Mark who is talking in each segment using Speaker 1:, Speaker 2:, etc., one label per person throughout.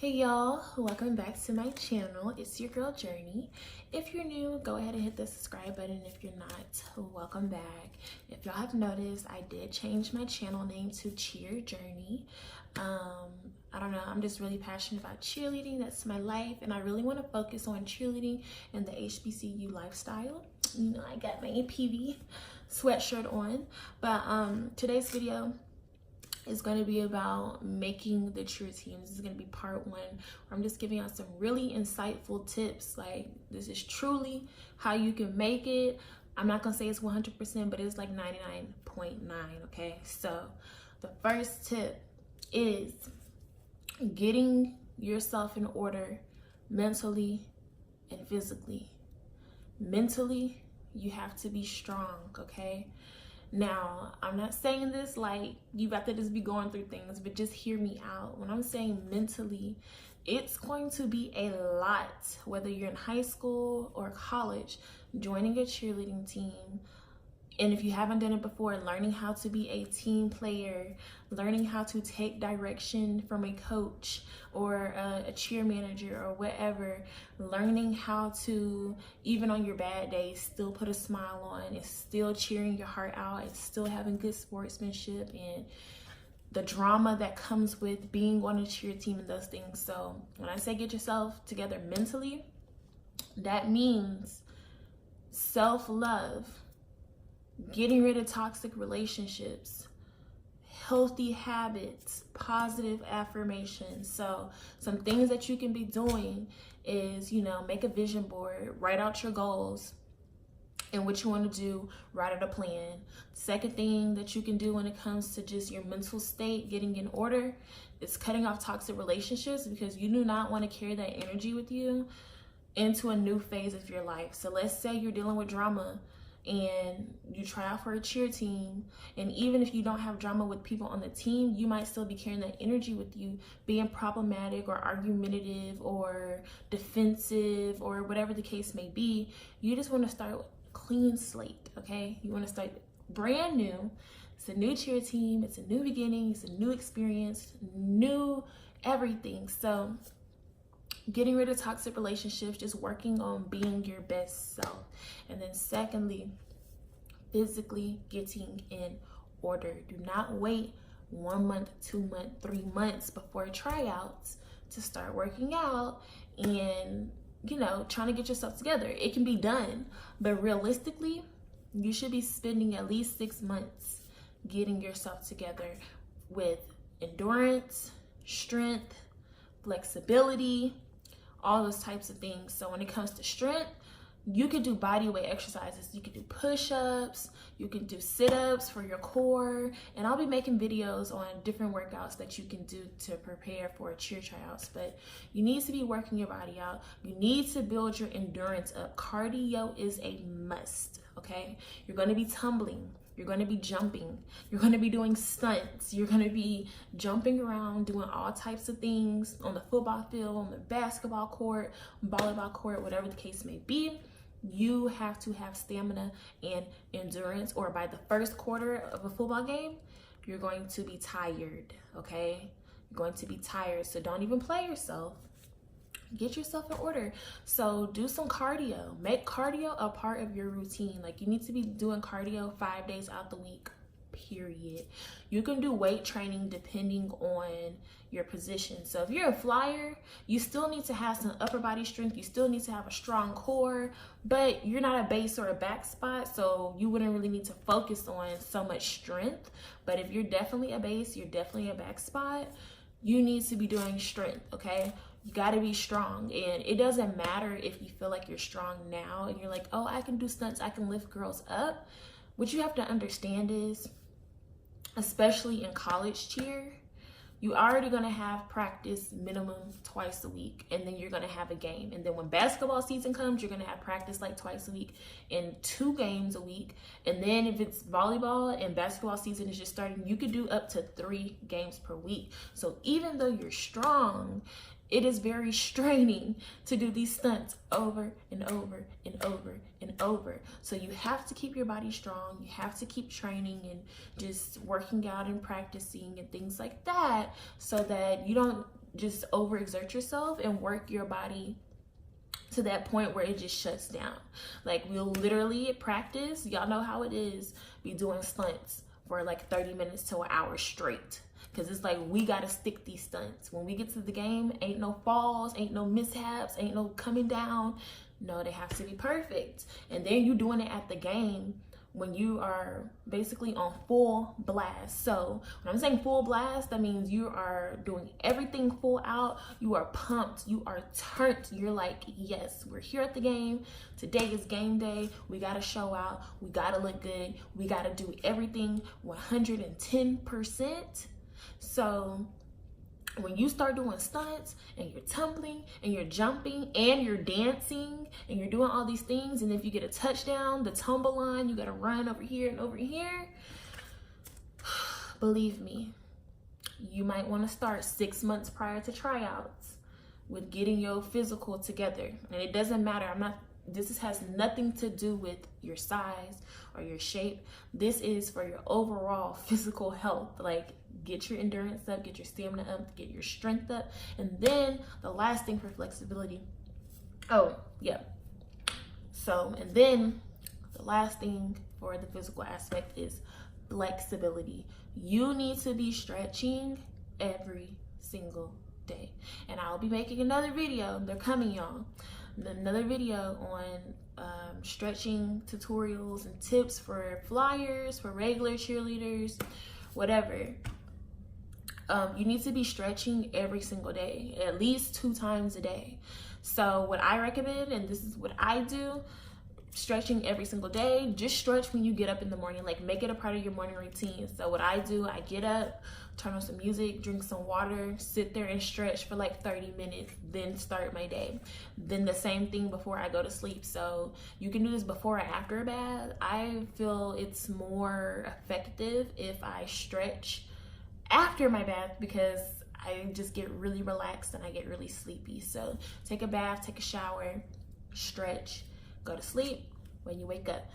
Speaker 1: Hey y'all, welcome back to my channel. It's your girl Journey. If you're new, go ahead and hit the subscribe button. If you're not, welcome back. If y'all have noticed, I did change my channel name to Cheer Journey. I don't know, I'm just really passionate about cheerleading. That's my life, and I really want to focus on cheerleading and the HBCU lifestyle. You know, I got my PV sweatshirt on, but today's video is going to be about making the cheer team. This is going to be part one, where I'm just giving out some really insightful tips. Like, this is truly how you can make it. I'm not going to say it's 100%, but it's like 99.9, okay? So the first tip is getting yourself in order mentally and physically. Mentally, you have to be strong, okay? Now, I'm not saying this like you got to just be going through things, but just hear me out. When I'm saying mentally, it's going to be a lot, whether you're in high school or college, joining a cheerleading team. And if you haven't done it before, learning how to be a team player, learning how to take direction from a coach or a cheer manager or whatever, learning how to, even on your bad days, still put a smile on and still cheering your heart out and still having good sportsmanship and the drama that comes with being on a cheer team and those things. So when I say get yourself together mentally, that means self-love, getting rid of toxic relationships, healthy habits, positive affirmations. So some things that you can be doing is, you know, make a vision board, write out your goals and what you want to do, write out a plan. Second thing that you can do when it comes to just your mental state, getting in order, is cutting off toxic relationships, because you do not want to carry that energy with you into a new phase of your life. So let's say you're dealing with drama and you try out for a cheer team, and even if you don't have drama with people on the team, you might still be carrying that energy with you, being problematic or argumentative or defensive or whatever the case may be. You just want to start with a clean slate, okay? You want to start brand new. It's a new cheer team, it's a new beginning, it's a new experience, new everything. So getting rid of toxic relationships, just working on being your best self. And then secondly, physically getting in order. Do not wait 1 month, 2 months, 3 months before tryouts to start working out and, you know, trying to get yourself together. It can be done, but realistically, you should be spending at least 6 months getting yourself together with endurance, strength, flexibility, all those types of things. So when it comes to strength, you could do body weight exercises. You could do push-ups, you can do sit-ups for your core, and I'll be making videos on different workouts that you can do to prepare for cheer tryouts. But you need to be working your body out. You need to build your endurance up. Cardio is a must, okay? You're going to be tumbling. You're going to be jumping. You're going to be doing stunts. You're going to be jumping around, doing all types of things on the football field, on the basketball court, volleyball court, whatever the case may be. You have to have stamina and endurance, or by the first quarter of a football game, you're going to be tired, okay? You're going to be tired, so don't even play yourself. Get yourself in order. So do some cardio. Make cardio a part of your routine. Like, you need to be doing cardio 5 days out the week, period. You can do weight training depending on your position. So if you're a flyer, you still need to have some upper body strength. You still need to have a strong core, but you're not a base or a back spot, so you wouldn't really need to focus on so much strength. But if you're definitely a base, you're definitely a back spot, you need to be doing strength, okay? You got to be strong, and it doesn't matter if you feel like you're strong now and you're like, oh, I can do stunts, I can lift girls up. What you have to understand is, especially in college cheer, you already going to have practice minimum twice a week, and then you're going to have a game. And then when basketball season comes, you're going to have practice like twice a week and 2 games a week. And then if it's volleyball and basketball season is just starting, you could do up to 3 games per week. So even though you're strong, it is very straining to do these stunts over and over and over and over. So you have to keep your body strong. You have to keep training and just working out and practicing and things like that, so that you don't just overexert yourself and work your body to that point where it just shuts down. Like, we'll literally practice, y'all know how it is, be doing stunts for like 30 minutes to an hour straight. Because it's like, we got to stick these stunts. When we get to the game, ain't no falls, ain't no mishaps, ain't no coming down. No, they have to be perfect. And then you doing it at the game when you are basically on full blast. So when I'm saying full blast, that means you are doing everything full out. You are pumped. You are turned. You're like, yes, we're here at the game. Today is game day. We got to show out. We got to look good. We got to do everything 110%. So when you start doing stunts and you're tumbling and you're jumping and you're dancing and you're doing all these things, and if you get a touchdown, the tumble line, you got to run over here and over here. Believe me, you might want to start 6 months prior to tryouts with getting your physical together. And it doesn't matter. This has nothing to do with your size or your shape. This is for your overall physical health. Like, get your endurance up, get your stamina up, get your strength up. And then the last thing for flexibility. Oh, yeah. So, and then the last thing for the physical aspect is flexibility. You need to be stretching every single day. And I'll be making another video. They're coming, y'all. Another video on stretching tutorials and tips for flyers, for regular cheerleaders, whatever. You need to be stretching every single day, at least 2 times a day. So what I recommend, and this is what I do, stretching every single day. Just stretch when you get up in the morning. Like, make it a part of your morning routine. So what I do, I get up, turn on some music, drink some water, sit there and stretch for like 30 minutes, then start my day. Then the same thing before I go to sleep. So you can do this before or after a bath. I feel it's more effective if I stretch after my bath, because I just get really relaxed and I get really sleepy. So take a bath, take a shower, stretch, go to sleep. When you wake up,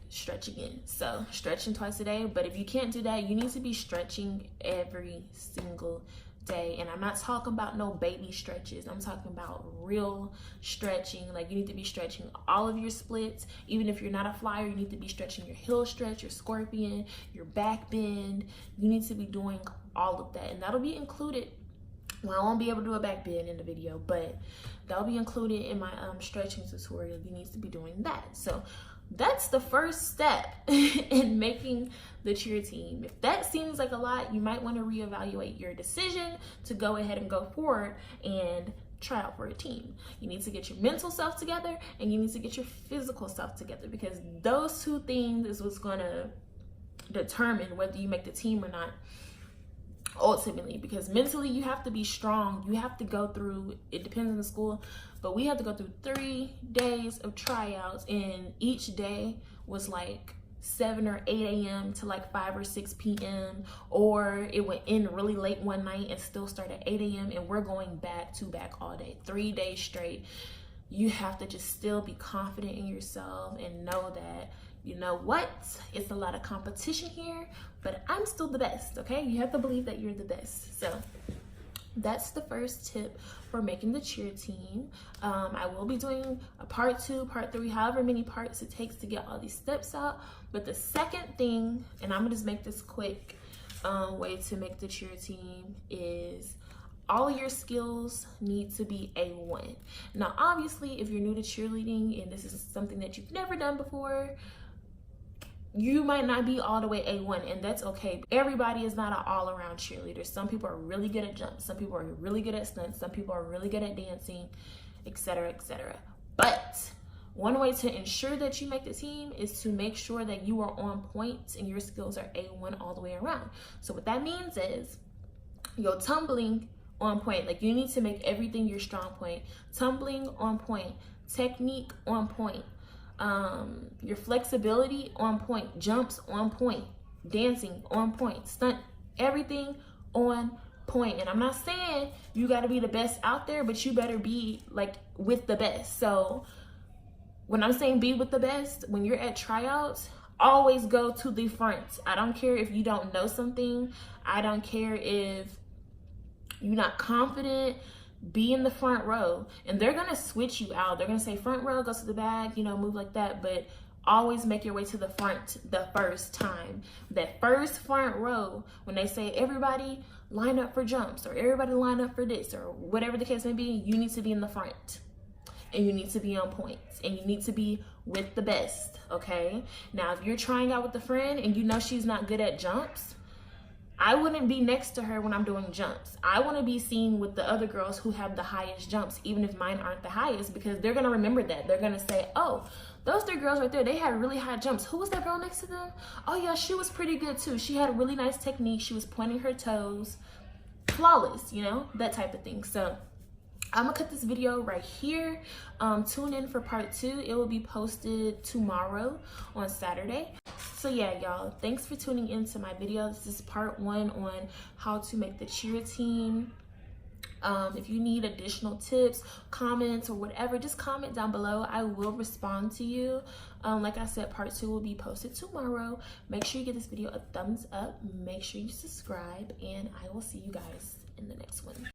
Speaker 1: stretch again. So stretching twice a day. But if you can't do that, you need to be stretching every single day. And I'm not talking about no baby stretches. I'm talking about real stretching. Like, you need to be stretching all of your splits. Even if you're not a flyer, you need to be stretching your heel stretch, your scorpion, your back bend. You need to be doing all of that. And that'll be included. Well, I won't be able to do a back bend in the video, but that'll be included in my stretching tutorial. You need to be doing that. So that's the first step in making the cheer team. If that seems like a lot, you might want to reevaluate your decision to go ahead and go forward and try out for a team. You need to get your mental self together and you need to get your physical self together, because those 2 things is what's going to determine whether you make the team or not, ultimately. Because mentally, you have to be strong. You have to go through, it depends on the school, but we had to go through 3 days of tryouts, and each day was like 7 or 8 a.m. to like 5 or 6 p.m. or it went in really late one night and still start at 8 a.m. and we're going back to back all day, 3 days straight. You have to just still be confident in yourself and know that, you know what, it's a lot of competition here, but I'm still the best, okay? You have to believe that you're the best. So that's the first tip for making the cheer team. I will be doing a part 2, part 3, however many parts it takes to get all these steps out. But the second thing, and I'm gonna just make this quick way to make the cheer team, is all your skills need to be A1. Now, obviously, if you're new to cheerleading and this is something that you've never done before, you might not be all the way A1, and that's okay. Everybody is not an all-around cheerleader. Some people are really good at jumps, some people are really good at stunts, some people are really good at dancing, etc., etc. But one way to ensure that you make the team is to make sure that you are on point and your skills are A1 all the way around. So what that means is your tumbling on point. Like, you need to make everything your strong point. Tumbling on point, technique on point, your flexibility on point, jumps on point, dancing on point, stunt, everything on point. And I'm not saying you got to be the best out there, but you better be like with the best. So when I'm saying be with the best, when you're at tryouts, always go to the front. I don't care if you don't know something. I don't care if you're not confident, be in the front row. And they're gonna switch you out. They're gonna say front row, go to the back, you know, move like that, but always make your way to the front the first time. That first front row, when they say everybody line up for jumps or everybody line up for this or whatever the case may be, you need to be in the front and you need to be on points and you need to be with the best, okay? Now, if you're trying out with a friend and you know she's not good at jumps, I wouldn't be next to her when I'm doing jumps. I want to be seen with the other girls who have the highest jumps, even if mine aren't the highest, because they're going to remember that. They're going to say, oh, those 3 girls right there, they had really high jumps. Who was that girl next to them? Oh yeah, she was pretty good too. She had a really nice technique. She was pointing her toes. Flawless, you know, that type of thing. So I'm gonna cut this video right here. Tune in for part 2. It will be posted tomorrow on Saturday. So yeah, y'all, thanks for tuning into my video. This is part 1 on how to make the cheer team. If you need additional tips, comments, or whatever, just comment down below. I will respond to you. Like I said, part 2 will be posted tomorrow. Make sure you give this video a thumbs up. Make sure you subscribe, and I will see you guys in the next one.